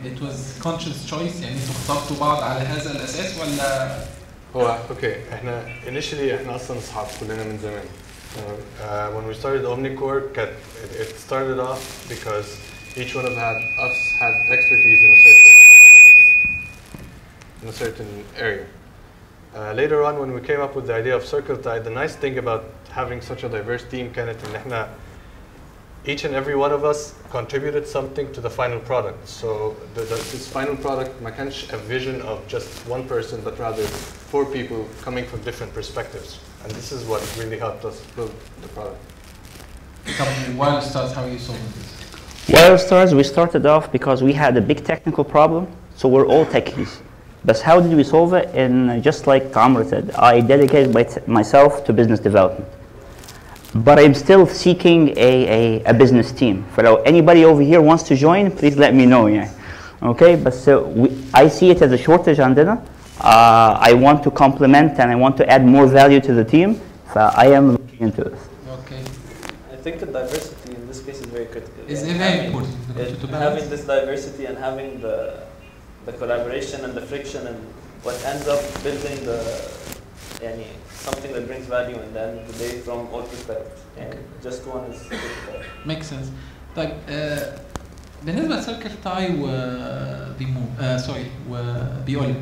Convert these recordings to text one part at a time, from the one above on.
it was conscious choice يعني انتوا اخترتوا بعض على هذا الاساس ولا؟ هو اوكي احنا initially احنا اصلا اصحاب كلنا من زمان. When we started Omnicore, it started off because each one of us had expertise in a certain area. Later on, when we came up with the idea of CircleTie, the nice thing about having such a diverse team كانت إن احنا each and every one of us contributed something to the final product. So this final product ما كانش a vision of just one person, but rather 4 people coming from different perspectives. And this is what really helped us build the product. Wirestars, how are you solving this? Wirestars, we started off because we had a big technical problem, so we're all techies. But how did we solve it? And just like Amr said, I dedicated myself to business development. But I'm still seeking a business team. For anybody over here wants to join, please let me know. Yeah. Okay, but so I see it as a shortage on dinner. I want to complement and I want to add more value to the team. So I am looking into this. Okay. I think the diversity in this case is very critical. It's very important. Having this diversity and having the collaboration and the friction and what ends up building something that brings value in the end of the day from all perspectives. And just one is critical. Makes sense. طيب بالنسبة لCircleTie وبيقولك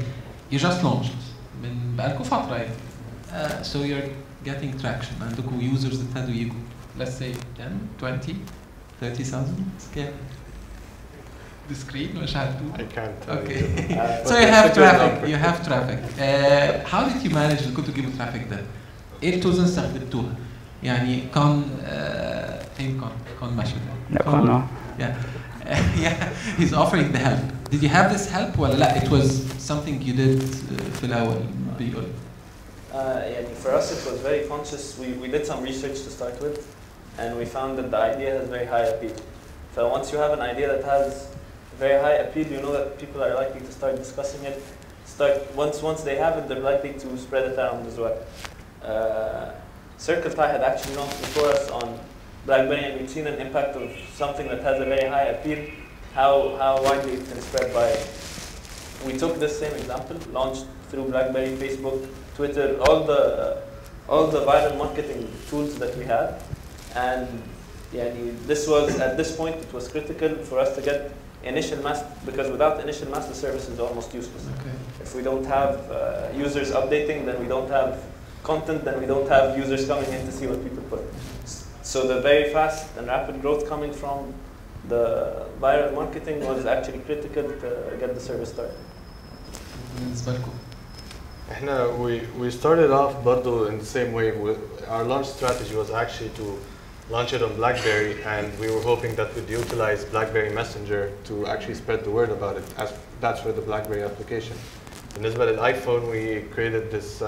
you just launched من بقالكم فترة يعني. So you're getting traction. عندكم users ابتدوا يجوا. Let's say 10, 20, 30,000 كام؟ Discrete مش هتقول. I can't tell Okay. you. So you have traffic. You have traffic. How did you manage انكم تجيبوا traffic ده؟ ايه التولز اللي استخدمتوها؟ يعني كان فين كان ماشي؟ لا كان Yeah. Yeah. He's offering the help. Did you have this help ولا لا? It was something you did في الأول بيقول. For us it was very conscious. We did some research to start with, and we found that the idea has very high appeal. So once you have an idea that has very high appeal, you know that people are likely to start discussing it. Once they have it, they're likely to spread it around as well. CircleTie had actually launched before us on BlackBerry, and we've seen an impact of something that has a very high appeal, how widely it can spread by. We took this same example, launched through BlackBerry, Facebook, Twitter, all the viral marketing tools that we had, and this was at this point it was critical for us to get initial mass, because without initial mass the service is almost useless. Okay. If we don't have users updating, then we don't have content, then we don't have users coming in to see what people put. So the very fast and rapid growth coming from the viral marketing was actually critical to get the service started. بالنسبة لكم. We started off برضو in the same way. Our launch strategy was actually to launch it on BlackBerry, and we were hoping that we'd utilize BlackBerry Messenger to actually spread the word about it, as that's for the BlackBerry application. بالنسبة للآيفون we created this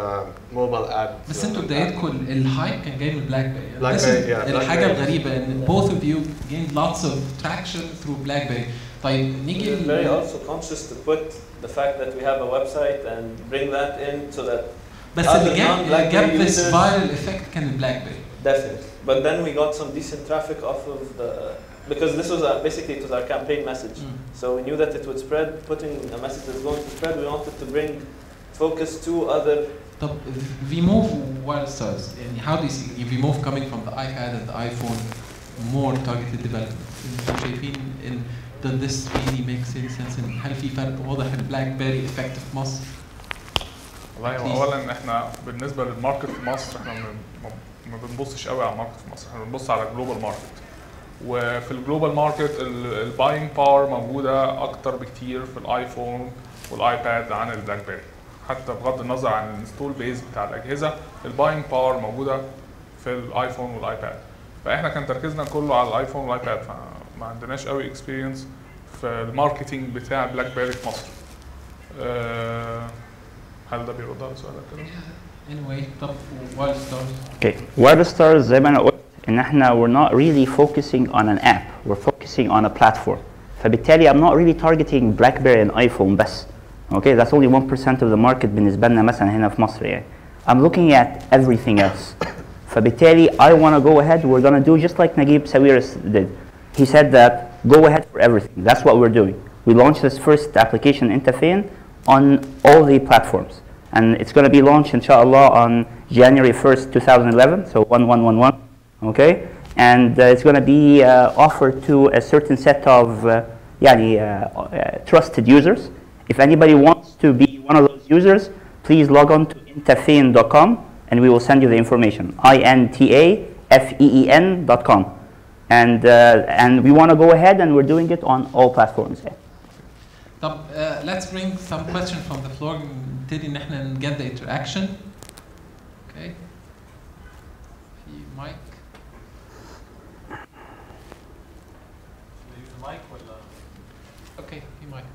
mobile app. بس انتوا بدايتكم الهايب كان جاي من BlackBerry. BlackBerry, yeah. الحاجة الغريبة ان both of you gained lots of traction through BlackBerry. طيب نيجي We're very also conscious to put the fact that we have a website and bring that in so that بس اللي جاب this viral effect كان BlackBerry. Definitely. But then we got some decent traffic off of because this was basically it was our campaign message. So we knew that it would spread, putting a message that's going to spread, we wanted to bring focus to other. طب Vimov Wirestars, and how do you see Vimov coming from the iPad and the iPhone, more targeted development? انتوا شايفين in does this really make sense? And هل في فرق واضح البلاك effect في مصر؟ والله اولا احنا بالنسبه للماركت في مصر احنا ما بنبصش قوي على الماركت في مصر، احنا بنبص على الجلوبال ماركت. وفي الجلوبال ماركت الباينج باور موجوده اكتر بكتير في الايفون والايباد عن البلاك بيري، حتى بغض النظر عن الانستول بيز بتاع الاجهزه الباينج باور موجوده في الايفون والايباد. فاحنا كان تركيزنا كله على الايفون والايباد، فما عندناش قوي اكسبيرينس في الماركتنج بتاع بلاك بيري في مصر. هل ده بيرد على سؤالك كده؟ Anyway, طب Wirestars. Okay, Wirestars زي ما انا قلت ان احنا we're not really focusing on an app, we're focusing on a platform. فبالتالي I'm not really targeting BlackBerry and iPhone بس. Okay, that's only 1% of the market بالنسبة لنا مثلا هنا في مصر يعني. I'm looking at everything else. فبالتالي I want to go ahead, we're going to do just like Naguib Sawiris did. He said that go ahead for everything. That's what we're doing. We launched this first application Intafin on all the platforms. And it's going to be launched, inshallah, on January 1st, 2011, so 1111, okay? And it's going to be offered to a certain set of trusted users. If anybody wants to be one of those users, please log on to intafeen.com and we will send you the information, intafeen.com. And we want to go ahead and we're doing it on all platforms. Let's bring some questions from the floor. نبتدي ان احنا get the interaction. Okay. في mic. use the mic ولا? Okay, في mic.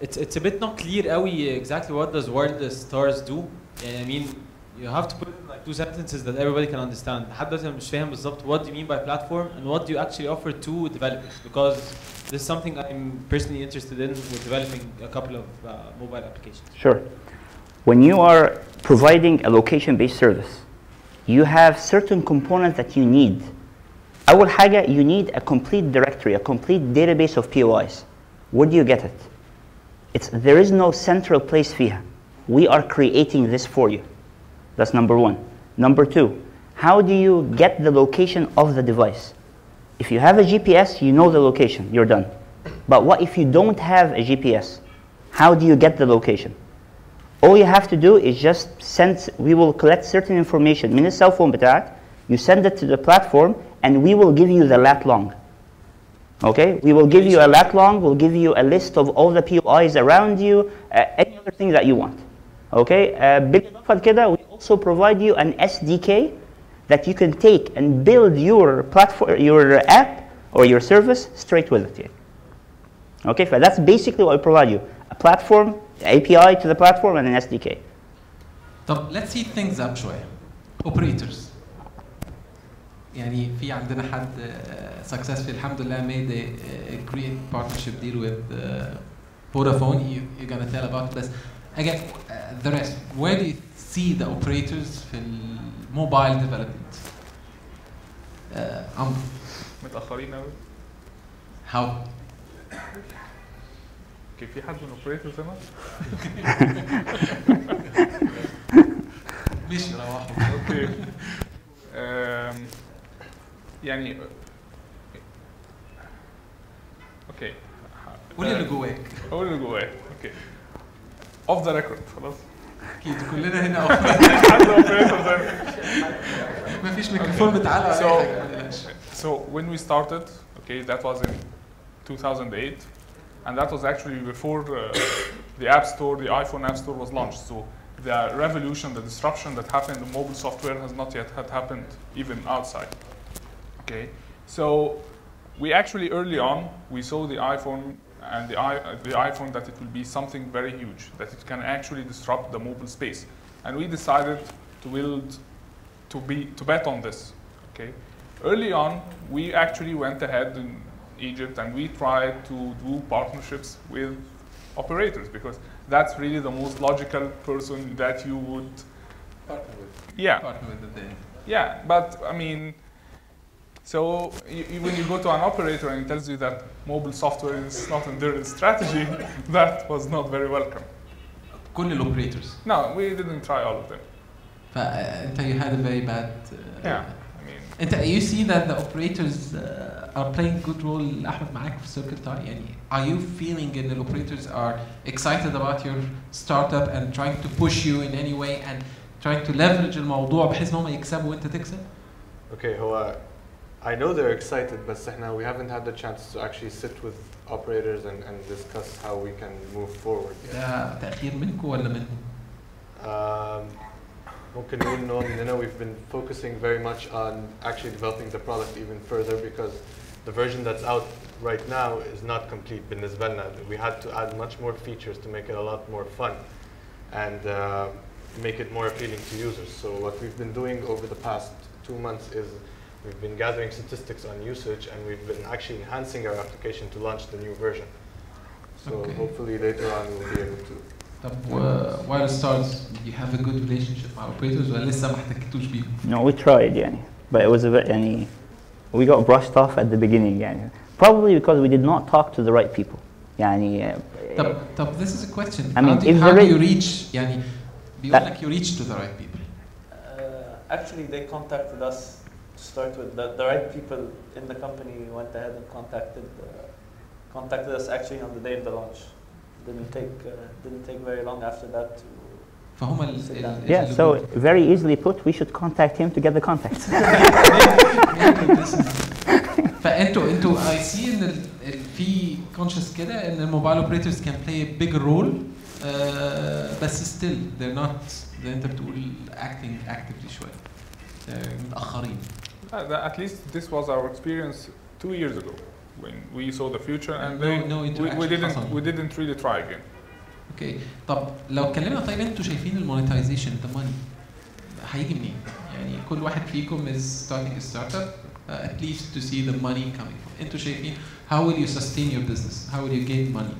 It's a bit not clear قوي exactly what does wireless stars do. I mean, you have to put it in like 2 sentences that everybody can understand. لحد دلوقتي انا مش فاهم بالظبط what do you mean by platform and what do you actually offer to developers, because this is something I'm personally interested in with developing a couple of mobile applications. Sure. When you are providing a location-based service, you have certain components that you need. أول حاجة, you need a complete directory, a complete database of POIs. Where do you get it? There is no central place فيها. We are creating this for you. That's number one. Number two, how do you get the location of the device? If you have a GPS, you know the location, you're done. But what if you don't have a GPS? How do you get the location? All you have to do is just we will collect certain information من الcell phone بتاعك, you send it to the platform, and we will give you the lat long. Okay, we will give you a lat long, we'll give you a list of all the POIs around you, any other thing that you want. Okay, بالإضافة لكده, we also provide you an SDK that you can take and build your platform, your app or your service straight with it. Okay, so that's basically what we provide you: a platform, API to the platform, and an SDK. طب let's heat things up شوية. Operators. يعني في عندنا حد successful الحمد لله made a great partnership deal with Vodafone. You're gonna tell about this. Again, the rest. Where do you see the operators في mobile development? متأخرين أوي. How? Okay, في حد من operators هنا؟ مش روحوا. Okay. يعني اوكي قول اللي جواك. قول اللي جواك. اوكي. اوف ذا ريكورد خلاص. اكيد كلنا هنا مفيش ميكروفون بتعلق على اي حاجه. So when we started, okay, that was in 2008, and that was actually before the App Store, the iPhone App Store was launched. So the revolution, the disruption that happened in mobile software has not yet had happened even outside. Okay, so we actually early on we saw the iPhone and the iPhone that it will be something very huge, that it can actually disrupt the mobile space, and we decided to bet on this. Okay, early on we actually went ahead in Egypt and we tried to do partnerships with operators, because that's really the most logical person that you would partner with. Yeah. Partner with the thing. Yeah, but I mean, so when you go to an operator and he tells you that mobile software is not in their strategy, that was not very welcome. كل الاوبريتورز. No, we didn't try all of them. فانت you had a very bad. Yeah, I mean. انت you see that the operators are playing good role احمد معاك في CircleTie يعني are you feeling ان the operators are excited about your startup and trying to push you in any way and trying to leverage الموضوع بحيث ان هم يكسبوا وانت تكسب؟ Okay, هو I know they're excited, but we haven't had the chance to actually sit with operators and discuss how we can move forward. ده تأخير منكم ولا منهم؟ ممكن نقول إنه we've been focusing very much on actually developing the product even further, because the version that's out right now is not complete بالنسبة لنا. We had to add much more features to make it a lot more fun and make it more appealing to users. So what we've been doing over the past 2 months is we've been gathering statistics on usage, and we've been actually enhancing our application to launch the new version. So okay. Hopefully later on we'll be able to طب while stars you have a good relationship مع operators ولا لسه ما احتكتوش بيهم؟ No, we tried يعني, but it was a bit يعني, we got brushed off at the beginning يعني. Probably because we did not talk to the right people. يعني طب this is a question. I mean, how do you reach يعني بيقول لك you reach to the right people. Actually, they contacted us to start with. The right people in the company went ahead and contacted us actually on the day of the launch. Didn't take very long after that to. فهم yeah, so very easily put, we should contact him to get the contacts. فانتوا I see ان في conscious كده ان الموبايل operators can play a bigger role بس still they're not زي انت بتقول acting actively شويه متاخرين. At least this was our experience 2 years ago when we saw the future and we didn't really try again. اوكي طب لو اتكلمنا طيب انتوا شايفين المونيتايزيشن the money هيجي منين؟ يعني كل واحد فيكم is starting a startup at least to see the money coming from. انتوا شايفين how will you sustain your business? How will you gain money?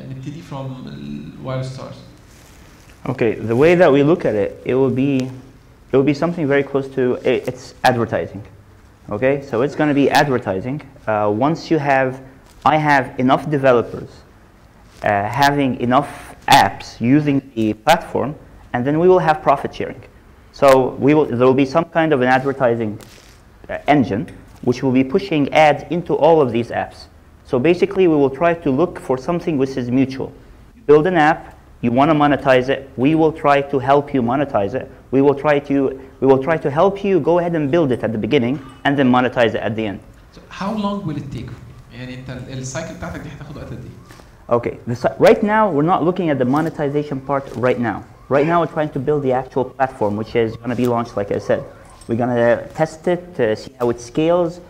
نبتدي from wild stars. Okay, the way that we look at it, it will be something very close to it's advertising. Okay, so it's going to be advertising. Once I have enough developers having enough apps using the platform, and then we will have profit sharing. So there will be some kind of an advertising engine which will be pushing ads into all of these apps. So basically we will try to look for something which is mutual. You build an app, you want to monetize it, we will try to help you monetize it. We will try to help you go ahead and build it at the beginning and then monetize it at the end. So how long will it take? يعني انت السايكل بتاعتك دي هتاخد وقت قد ايه؟ Okay, right now we're not looking at the monetization part right now. Right now we're trying to build the actual platform which is going to be launched like I said. We're going to test it, see how it scales,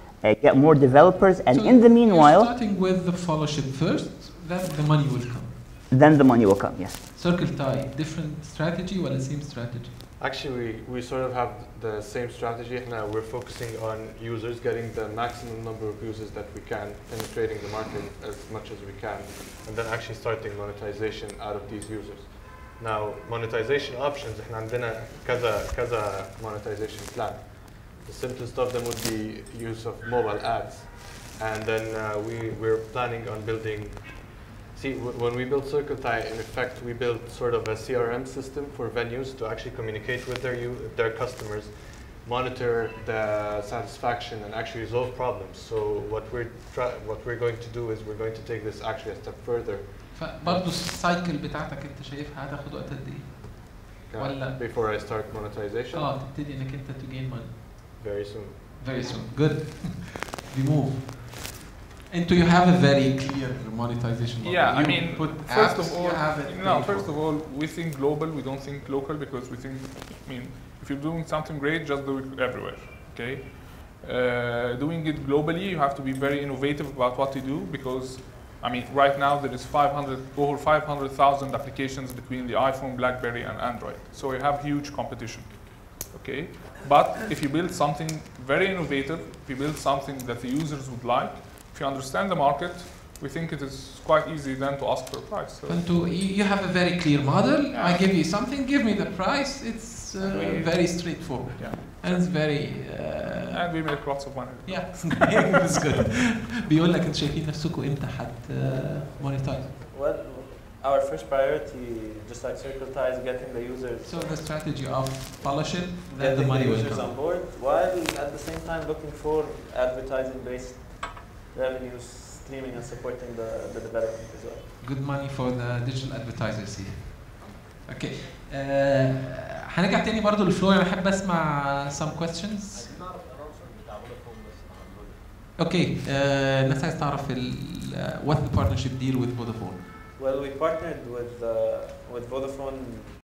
get more developers, and so in the meanwhile... you're starting with the fellowship first, then the money will come. Then the money will come, yes. CircleTie, different strategy or the same strategy? Actually, we sort of have the same strategy. Now we're focusing on users, getting the maximum number of users that we can, penetrating the market as much as we can, and then actually starting monetization out of these users. Now, monetization options, احنا عندنا كذا monetization plan. The simplest of them would be use of mobile ads, and then we're planning on building. See, when we built CircleTie, in effect, we built sort of a CRM system for venues to actually communicate with their customers, monitor the satisfaction, and actually resolve problems. So what we're going to do is we're going to take this actually a step further. فبرضه السايكل بتاعتك انت شايفها هتاخد وقت قد ايه؟ ولا before I start monetization? تبتدي انك انت to gain money. Very soon. Very soon. Good. Vimov. And you have a very clear monetization model. Yeah, you I mean, put first apps, of all, first of all, we think global. We don't think local because we think. I mean, if you're doing something great, just do it everywhere. Okay. Doing it globally, you have to be very innovative about what you do because. I mean, right now there is over 500,000 applications between the iPhone, BlackBerry, and Android. So you have huge competition, okay? But if you build something very innovative, if you build something that the users would like, if you understand the market, we think it is quite easy then to ask for a price. So you have a very clear model. Yeah. I give you something, give me the price. It's very straightforward. Yeah. And it's very... and we make lots of money. Yeah, that's good. بيقول لك انتوا شايفين نفسكم امتى monetize? Well, our first priority, just like CircleTie, is getting the users. So the strategy of fellowship, then the money will come. On board, while at the same time looking for advertising-based revenues, streaming and supporting the development as well. Good money for the digital advertisers here. Okay. هنرجع تاني برضو للفلور. انا بحب اسمع some questions. Okay. الناس عايز تعرف what the partnership deal with Vodafone. Well, we partnered with Vodafone